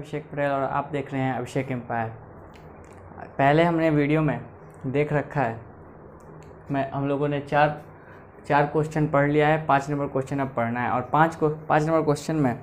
अभिषेक पटेल और आप देख रहे हैं अभिषेक एम्पायर। पहले हमने वीडियो में देख रखा है, हम लोगों ने चार क्वेश्चन पढ़ लिया है। 5 नंबर क्वेश्चन अब पढ़ना है और 5 नंबर क्वेश्चन में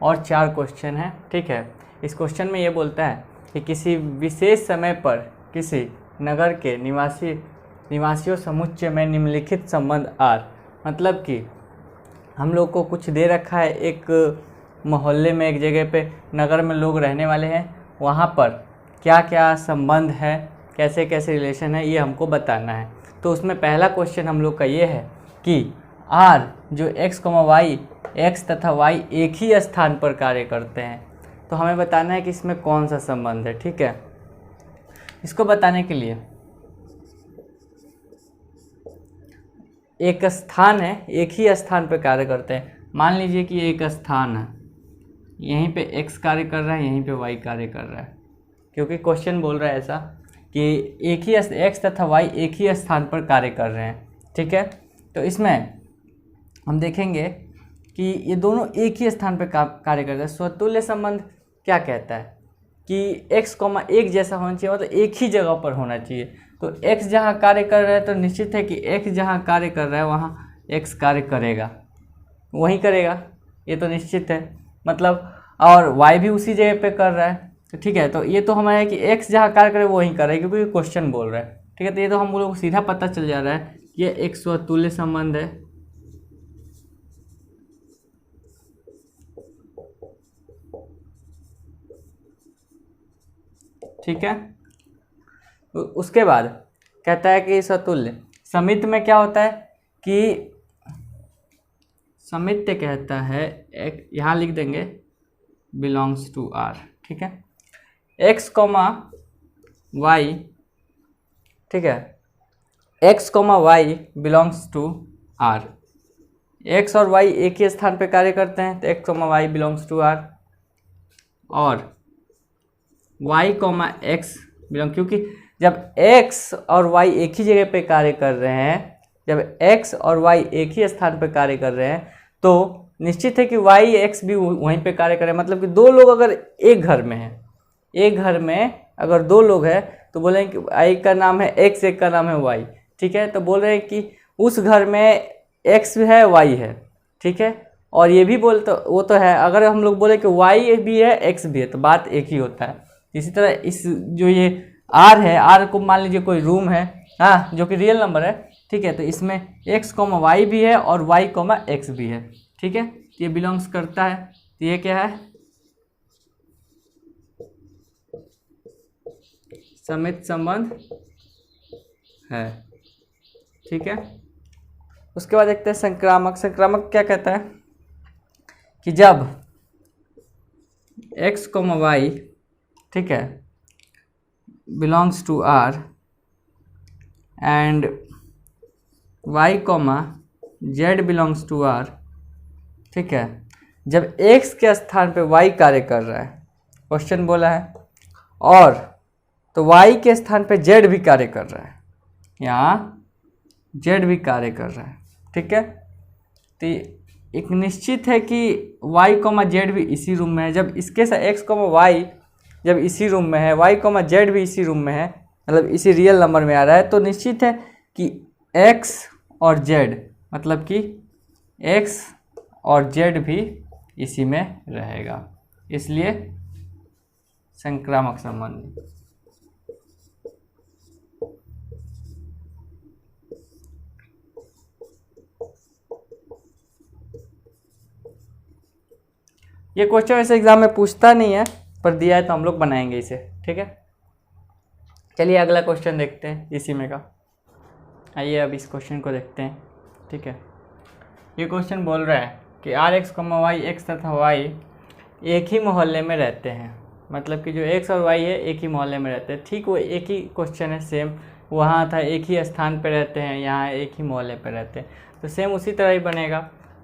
और 4 क्वेश्चन है। ठीक है, इस क्वेश्चन में ये बोलता है कि किसी विशेष समय पर किसी नगर के निवासियों समुच्चय में निम्नलिखित संबंध आर, मतलब कि हम लोग को कुछ दे रखा है, एक मोहल्ले में, एक जगह पे, नगर में लोग रहने वाले हैं, वहाँ पर क्या क्या संबंध है, कैसे कैसे रिलेशन है, ये हमको बताना है। तो उसमें पहला क्वेश्चन हम लोग का ये है कि आर जो x, y, x तथा y एक ही स्थान पर कार्य करते हैं, तो हमें बताना है कि इसमें कौन सा संबंध है। ठीक है, इसको बताने के लिए एक स्थान है, एक ही स्थान पर कार्य करते हैं। मान लीजिए कि एक स्थान है, यहीं पे x कार्य कर रहा है, यहीं पे y कार्य कर रहा है, क्योंकि क्वेश्चन बोल रहा है ऐसा कि एक ही x तथा y एक ही स्थान पर कार्य कर रहे हैं। ठीक है, तो इसमें हम देखेंगे कि ये दोनों एक ही स्थान पर कार्य करते हैं। स्वतुल्य संबंध क्या कहता है कि x, एक जैसा होना चाहिए, मतलब एक ही जगह पर होना चाहिए। तो x जहाँ कार्य कर रहा है तो निश्चित है कि x जहाँ कार्य कर रहा है वहाँ x कार्य करेगा, वहीं करेगा, ये तो निश्चित है। मतलब और y भी उसी जगह पे कर रहा है, तो ठीक है, तो ये तो हमारा है कि x जहाँ कार्य करे वो वहीं कर रहा है, क्योंकि क्वेश्चन बोल रहा है। ठीक है, तो ये तो हम लोग को सीधा पता चल जा रहा है कि ये एक स्वतुल्य संबंध है। ठीक है, उसके बाद कहता है कि स्वतुल्य समित्य में क्या होता है कि समित्य कहता है, एक यहाँ लिख देंगे बिलोंग्स टू आर। ठीक है, x, y, ठीक है, x, y belongs to R. x और y एक ही स्थान पे कार्य करते हैं, तो x, y belongs to R. और y, x बिलोंग, क्योंकि जब x और y एक ही जगह पे कार्य कर रहे हैं, जब x और y एक ही स्थान पे कार्य कर रहे हैं, तो निश्चित है कि y, x भी वहीं पे कार्य करें। मतलब कि दो लोग अगर एक घर में हैं, एक घर में अगर दो लोग हैं, तो बोलेंगे कि एक का नाम है x, एक का नाम है y। ठीक है, तो बोल रहे हैं कि उस घर में x है, y है। ठीक है, और ये भी बोल, तो वो तो है, अगर हम लोग बोले कि y भी है, x भी है, तो बात एक ही होता है। इसी तरह इस जो ये r है, r को मान लीजिए कोई रूम है, हाँ, जो कि रियल नंबर है। ठीक है, तो इसमें x, y भी है और y, x भी है। ठीक है, ये बिलोंग्स करता है, तो ये क्या है, समित संबंध है। ठीक है, उसके बाद देखते हैं संक्रामक। संक्रामक क्या कहता है कि जब x, y, ठीक है, belongs to r and y, z belongs to r, ठीक है, जब x के स्थान पे y कार्य कर रहा है, क्वेश्चन बोला है, और तो y के स्थान पे z भी कार्य कर रहा है, यहाँ z भी कार्य कर रहा है। ठीक है, तो एक निश्चित है कि y, z भी इसी रूम में है। जब इसके साथ x, y जब इसी रूम में है, y, z भी इसी रूम में है, मतलब इसी रियल नंबर में आ रहा है, तो निश्चित है कि x और z, मतलब कि x और z भी इसी में रहेगा, इसलिए संक्रामक संबंध। ये क्वेश्चन वैसे एग्जाम में पूछता नहीं है, पर दिया है तो हम लोग बनाएंगे इसे। ठीक है, चलिए अगला क्वेश्चन देखते हैं इसी में का। आइए अब इस क्वेश्चन को देखते हैं। ठीक है, ये क्वेश्चन बोल रहा है कि r, x, y, x तथा y एक ही मोहल्ले में रहते हैं। मतलब कि जो x और y है एक ही मोहल्ले में रहते हैं। ठीक, वो एक ही क्वेश्चन है, सेम वहाँ था, एक ही स्थान पे रहते हैं, यहाँ एक ही मोहल्ले पे रहते हैं, तो सेम उसी तरह ही बनेगा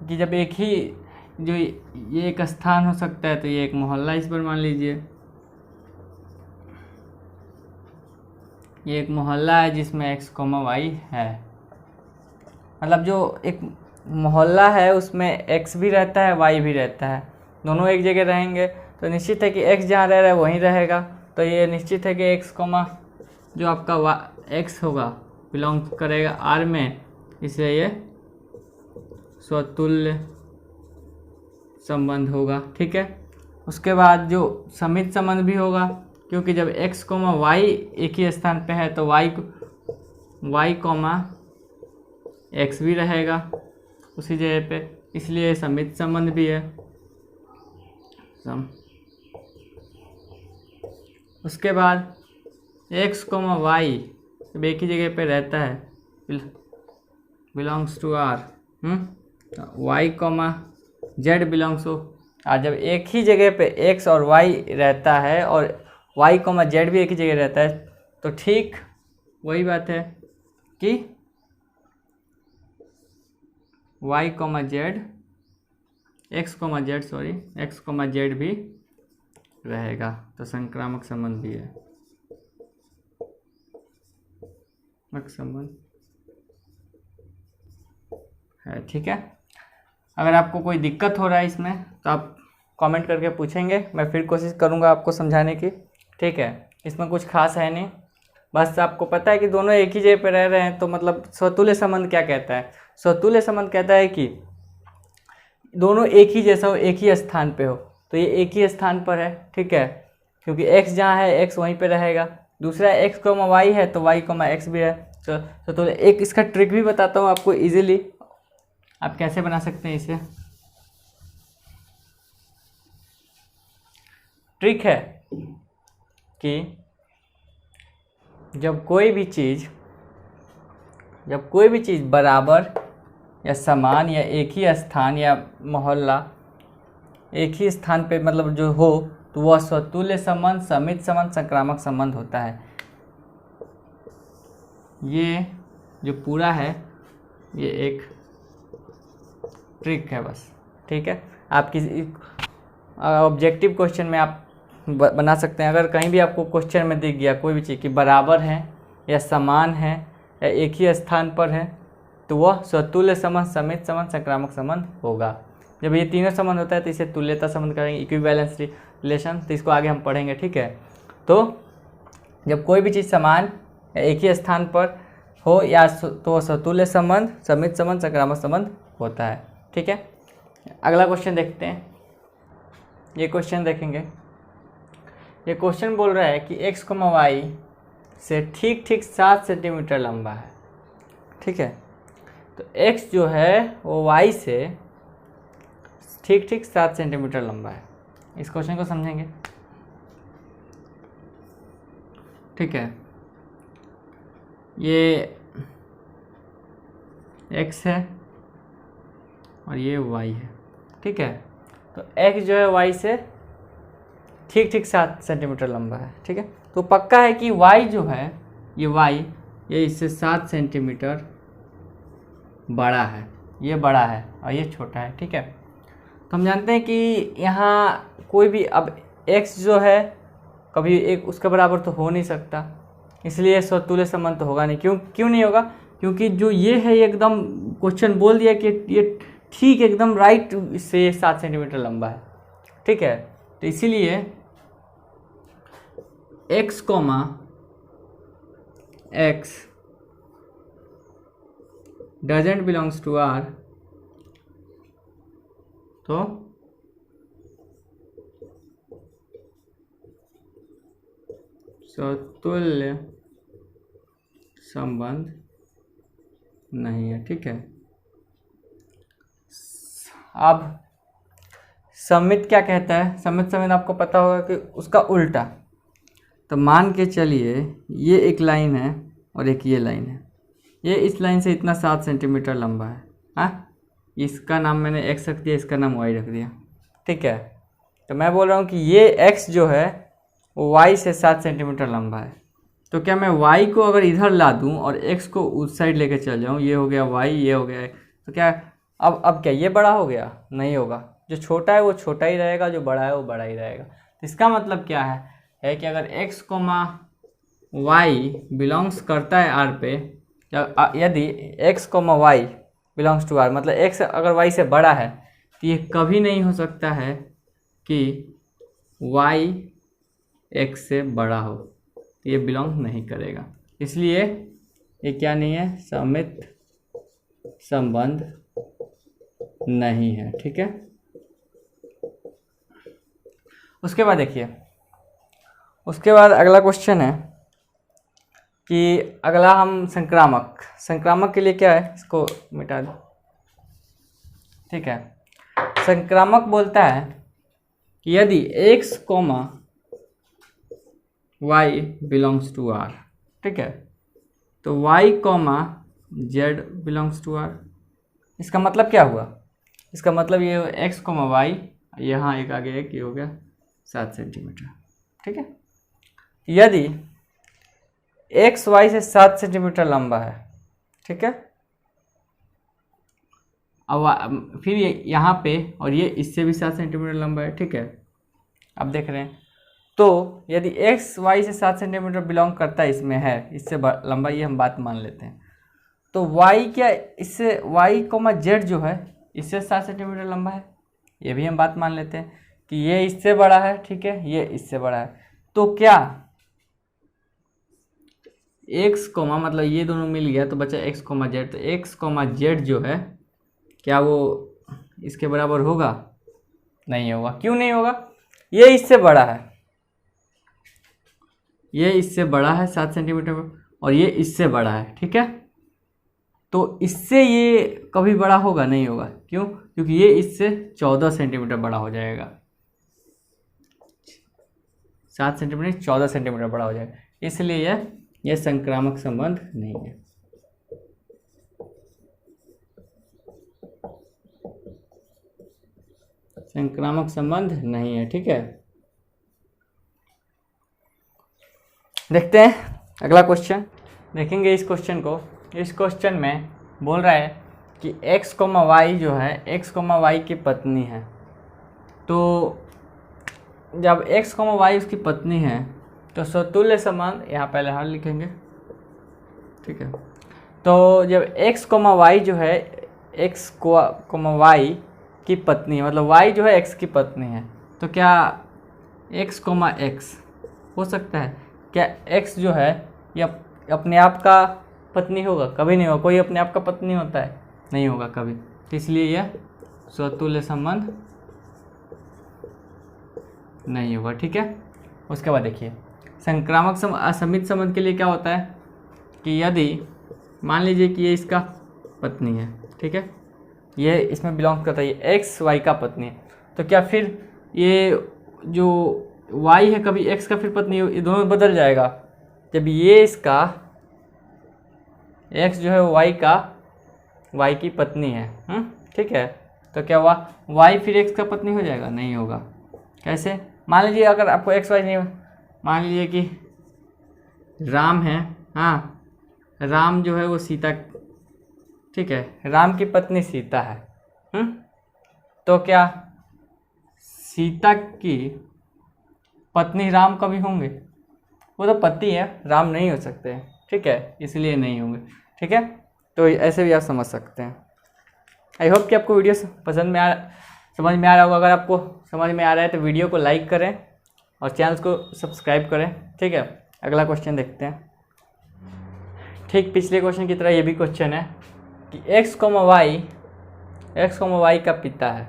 कि जब एक ही, जो ये एक स्थान हो सकता है, तो ये एक मोहल्ला इस पर मान लीजिए, ये एक मोहल्ला है जिसमें x, y है। मतलब जो एक मोहल्ला है उसमें x भी रहता है, y भी रहता है, दोनों एक जगह रहेंगे, तो निश्चित है कि x जहाँ रह रहा है वहीं रहेगा, तो ये निश्चित है कि x कॉमा जो आपका x होगा बिलोंग करेगा R में, इसलिए ये स्वतुल्य संबंध होगा। ठीक है, उसके बाद जो समित संबंध भी होगा, क्योंकि जब x कॉमा y एक ही स्थान पे है तो y कॉमा x भी रहेगा उसी जगह पे, इसलिए समित संबंध भी है। उसके बाद x कॉमा y जब एक ही जगह पे रहता है belongs to R, y comma z belongs to R। जब एक ही जगह पे x और y रहता है और y कॉमा z भी एक ही जगह रहता है, तो ठीक वही बात है कि y comma z x comma z भी रहेगा, तो संक्रामक संबंध भी है, संबंध है। ठीक है, अगर आपको कोई दिक्कत हो रहा है इसमें तो आप कमेंट करके पूछेंगे, मैं फिर कोशिश करूंगा आपको समझाने की। ठीक है, इसमें कुछ खास है नहीं, बस आपको पता है कि दोनों एक ही जगह पे रह रहे हैं, तो मतलब स्वतुल्य संबंध क्या कहता है? स्वतुल्य संबंध कहता है कि दोनों एक ही जैसा हो, एक ही स्थान पे हो, तो ये एक ही स्थान पर है। ठीक है, क्योंकि x जहाँ है x वहीं पे रहेगा। दूसरा x कॉमा y है तो y कॉमा x भी है। तो एक इसका ट्रिक भी बताता हूँ आपको इजीली, आप कैसे बना सकते हैं इसे। ट्रिक है कि जब कोई भी चीज़ बराबर या समान या एक ही स्थान या मोहल्ला एक ही स्थान पे मतलब जो हो, तो वह स्वतुल्य संबंध, समित संबंध, संक्रामक संबंध होता है। ये जो पूरा है ये एक ट्रिक है बस। ठीक है, आप किसी ऑब्जेक्टिव क्वेश्चन में आप बना सकते हैं। अगर कहीं भी आपको क्वेश्चन में दिख गया कोई भी चीज़ कि बराबर है या समान है या एक ही स्थान पर है, तो वह स्वतुल्य संबंध, समित संबंध, संक्रामक संबंध होगा। जब ये तीनों संबंध होता है तो इसे तुल्यता संबंध करेंगे, इक्विवेलेंस रिलेशन, तो इसको आगे हम पढ़ेंगे। ठीक है, तो जब कोई भी चीज़ समान या एक ही स्थान पर हो या तो स्वतुल्य संबंध, समित संबंध, संक्रामक संबंध होता है। ठीक है, अगला क्वेश्चन देखते हैं। ये क्वेश्चन देखेंगे, ये क्वेश्चन बोल रहा है कि x कॉमा y से ठीक 7 सेंटीमीटर लंबा है। ठीक है, तो x जो है वो y से ठीक 7 सेंटीमीटर लंबा है। इस क्वेश्चन को समझेंगे। ठीक है, ये x है और ये y है। ठीक है, तो x जो है y से ठीक 7 सेंटीमीटर लंबा है। ठीक है, तो पक्का है कि y जो है ये इससे 7 सेंटीमीटर बड़ा है, ये बड़ा है और ये छोटा है। ठीक है, तो हम जानते हैं कि यहाँ कोई भी अब x जो है कभी एक उसके बराबर तो हो नहीं सकता, इसलिए स्वतुल्य संबंध तो होगा नहीं। क्यों नहीं होगा? क्योंकि जो ये है एकदम क्वेश्चन बोल दिया कि ये ठीक एकदम राइट से 7 सेंटीमीटर लंबा है। ठीक है, तो इसीलिए x comma x doesn't belongs to R, तो स्वतुल्य संबंध नहीं है। ठीक है, अब समित क्या कहता है? समित संबंध आपको पता होगा कि उसका उल्टा। तो मान के चलिए ये एक लाइन है और एक ये लाइन है, ये इस लाइन से इतना 7 सेंटीमीटर लंबा है। हाँ, इसका नाम मैंने x रख दिया, इसका नाम y रख दिया। ठीक है, तो मैं बोल रहा हूँ कि ये x जो है वो y से 7 सेंटीमीटर लंबा है। तो क्या मैं y को अगर इधर ला दूँ और x को उस साइड लेके चल जाऊँ, ये हो गया y, ये हो गया, तो क्या अब क्या ये बड़ा हो गया? नहीं होगा। जो छोटा है वो छोटा ही रहेगा, जो बड़ा है वो बड़ा ही रहेगा। तो इसका मतलब क्या है कि अगर x कॉमा y बिलोंग्स करता है R पे, यदि x comma y belongs to R, मतलब x अगर y से बड़ा है, तो ये कभी नहीं हो सकता है कि वाई एक्स से बड़ा हो तो ये बिलोंग नहीं करेगा, इसलिए ये क्या नहीं है, समित संबंध नहीं है। ठीक है, उसके बाद देखिए, उसके बाद अगला क्वेश्चन है कि अगला हम संक्रामक के लिए क्या है, इसको मिटा दो। ठीक है, संक्रामक बोलता है कि यदि x, y belongs to r, ठीक है, तो y, z belongs to r। इसका मतलब क्या हुआ, इसका मतलब ये x, y, यहाँ एक आगे एक, ये हो गया 7 सेंटीमीटर। ठीक है, यदि x y से 7 सेंटीमीटर लंबा है, ठीक है, अब फिर ये यहाँ पे, और ये इससे भी 7 सेंटीमीटर लंबा है। ठीक है, अब देख रहे हैं, तो यदि x y से 7 सेंटीमीटर बिलोंग करता है, इसमें है, इससे लंबा, ये हम बात मान लेते हैं, तो y क्या इससे, y, z जो है इससे 7 सेंटीमीटर लंबा है, ये भी हम बात मान लेते हैं कि ये इससे बड़ा है। ठीक है, ये इससे बड़ा है, तो क्या x, मतलब ये दोनों मिल गया तो बचा x, z, तो x, z जो है क्या वो इसके बराबर होगा, नहीं होगा। क्यों नहीं होगा, ये इससे बड़ा है, ये इससे बड़ा है 7 सेंटीमीटर, और ये इससे बड़ा है। ठीक है, तो इससे ये कभी बड़ा होगा, नहीं होगा। क्यों, क्योंकि ये इससे 14 सेंटीमीटर बड़ा हो जाएगा, 7 सेंटीमीटर 14 सेंटीमीटर बड़ा हो जाएगा, इसलिए यह संक्रामक संबंध नहीं है। संक्रामक संबंध नहीं है। ठीक है, देखते हैं अगला क्वेश्चन, देखेंगे इस क्वेश्चन को। इस क्वेश्चन में बोल रहा है कि x, y जो है, x, y की पत्नी है, तो जब x, y उसकी पत्नी है तो स्वतुल्य संबंध, यहाँ पहले हल लिखेंगे। ठीक है, तो जब x, y जो है, x, y की पत्नी है, मतलब y जो है x की पत्नी है, तो क्या x, x हो सकता है? क्या x जो है ये अपने आप का पत्नी होगा? कभी नहीं होगा। कोई अपने आप का पत्नी होता है? नहीं होगा कभी। तो इसलिए यह स्वतुल्य संबंध नहीं होगा। ठीक है, उसके बाद देखिए संक्रामक असमित संबंध के लिए क्या होता है कि यदि मान लीजिए कि ये इसका पत्नी है, ठीक है, ये इसमें बिलोंग करता है, ये एक्स वाई का पत्नी है, तो क्या फिर ये जो वाई है कभी एक्स का फिर पत्नी, ये दोनों बदल जाएगा। जब ये इसका एक्स जो है वाई की पत्नी है, ठीक है, तो क्या हुआ, वाई फिर एक्स का पत्नी हो जाएगा? नहीं होगा। कैसे? मान लीजिए अगर आपको एक्स वाई नहीं, मान लीजिए कि राम है, हाँ, राम जो है वो सीता, ठीक है, राम की पत्नी सीता है, तो क्या सीता की पत्नी राम कभी होंगे? वो तो पति है, राम नहीं हो सकते, ठीक है, इसलिए नहीं होंगे। ठीक है, तो ऐसे भी आप समझ सकते हैं। आई होप कि आपको वीडियो समझ में आ रहा होगा। अगर आपको समझ में आ रहा है तो वीडियो को लाइक करें और चैनल को सब्सक्राइब करें। ठीक है, अगला क्वेश्चन देखते हैं। ठीक पिछले क्वेश्चन की तरह ये भी क्वेश्चन है कि x, y का पिता है,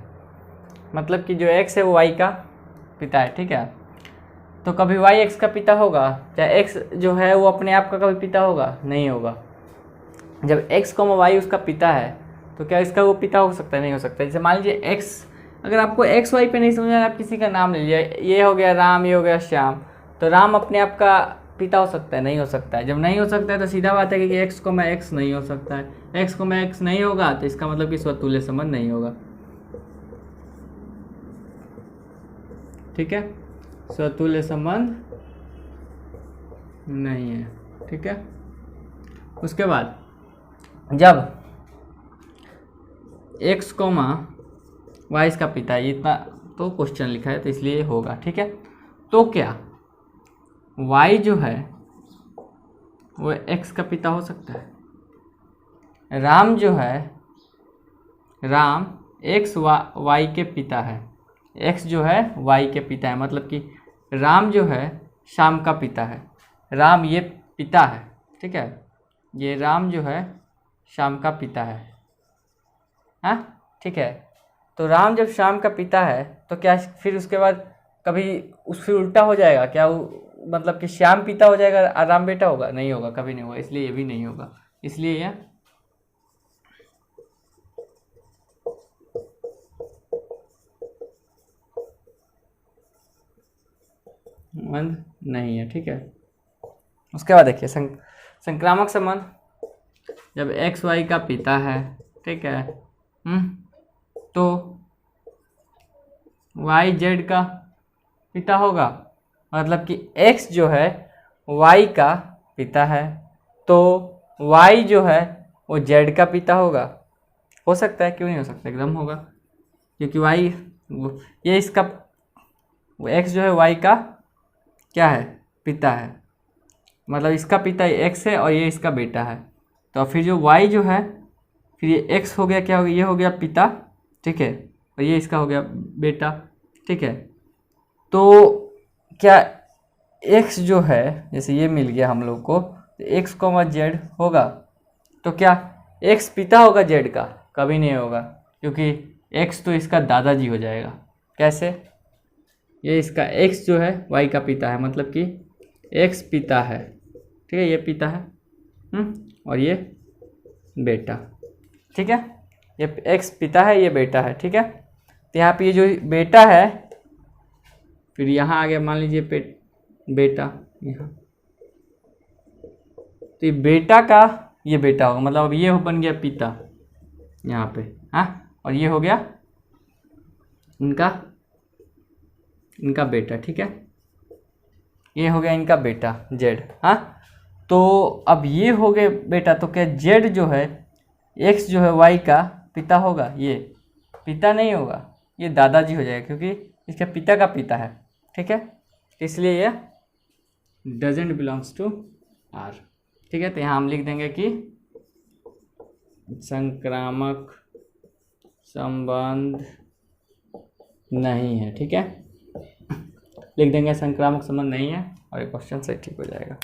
मतलब कि जो x है वो y का पिता है। ठीक है, तो कभी y x का पिता होगा? चाहे x जो है वो अपने आप का कभी पिता होगा? नहीं होगा। जब x, y उसका पिता है तो क्या इसका वो पिता हो सकता है? नहीं हो सकता। जैसे मान लीजिए x, अगर आपको x y पे नहीं समझा, आप किसी का नाम ले लिया, ये हो गया राम, ये हो गया श्याम, तो राम अपने आप का पिता हो सकता है? नहीं हो सकता है। जब नहीं हो सकता है तो सीधा बात है कि x, x नहीं हो सकता है। x, x नहीं होगा तो इसका मतलब कि स्वतुल्य संबंध नहीं होगा। ठीक है, स्वतुल्य संबंध नहीं है। ठीक है, उसके बाद जब x, y इसका पिता है, इतना तो क्वेश्चन लिखा है तो इसलिए होगा। ठीक है, तो क्या y जो है वो x का पिता हो सकता है? राम जो है, राम x, y के पिता है, एक्स जो है वाई के पिता है, मतलब कि राम जो है श्याम का पिता है, राम ये पिता है, ठीक है, ये राम जो है श्याम का पिता है, हाँ ठीक है। तो राम जब श्याम का पिता है तो क्या फिर उसके बाद कभी फिर उल्टा हो जाएगा क्या, मतलब कि श्याम पिता हो जाएगा और राम बेटा होगा? नहीं होगा, कभी नहीं होगा, इसलिए ये भी नहीं होगा, इसलिए यह संबंध नहीं है, ठीक है। उसके बाद देखिए संक्रामक संबंध, जब एक्स वाई का पिता है, ठीक है, तो वाई जेड का पिता होगा, मतलब कि एक्स जो है वाई का पिता है तो वाई जो है वो जेड का पिता होगा। हो सकता है, क्यों नहीं हो सकता, एकदम होगा, क्योंकि वाई ये इसका एक्स जो है वाई का क्या है, पिता है, मतलब इसका पिता एक्स है और ये इसका बेटा है। तो फिर जो वाई जो है फिर ये एक्स हो गया, क्या हो गया, ये हो गया पिता, ठीक है, और ये इसका हो गया बेटा, ठीक है। तो क्या एक्स जो है, जैसे ये मिल गया हम लोग को, एक्स कॉमा जेड होगा, तो क्या एक्स पिता होगा जेड का? कभी नहीं होगा, क्योंकि एक्स तो इसका दादाजी हो जाएगा। कैसे? ये इसका एक्स जो है वाई का पिता है, मतलब कि एक्स पिता है, ठीक है, ये पिता है, और ये बेटा, ठीक है, ये एक्स पिता है, ये बेटा है, ठीक है। तो यहाँ पे ये जो बेटा है, फिर यहाँ आ गया मान लीजिए बेटा यहाँ, तो ये बेटा का ये बेटा होगा, मतलब अब ये बन गया पिता यहाँ पे, हाँ, और ये हो गया इनका बेटा, ठीक है, ये हो गया इनका बेटा जेड, हाँ। तो अब ये हो गए बेटा, तो क्या जेड जो है एक्स जो है वाई का पिता होगा? ये पिता नहीं होगा, ये दादाजी हो जाएगा, क्योंकि इसके पिता का पिता है, ठीक है, इसलिए ये डजेंट बिलोंग्स टू आर, ठीक है। तो यहाँ हम लिख देंगे कि संक्रामक संबंध नहीं है, ठीक है, लिख देंगे संक्रामक संबंध नहीं है, और ये क्वेश्चन सही ठीक हो जाएगा।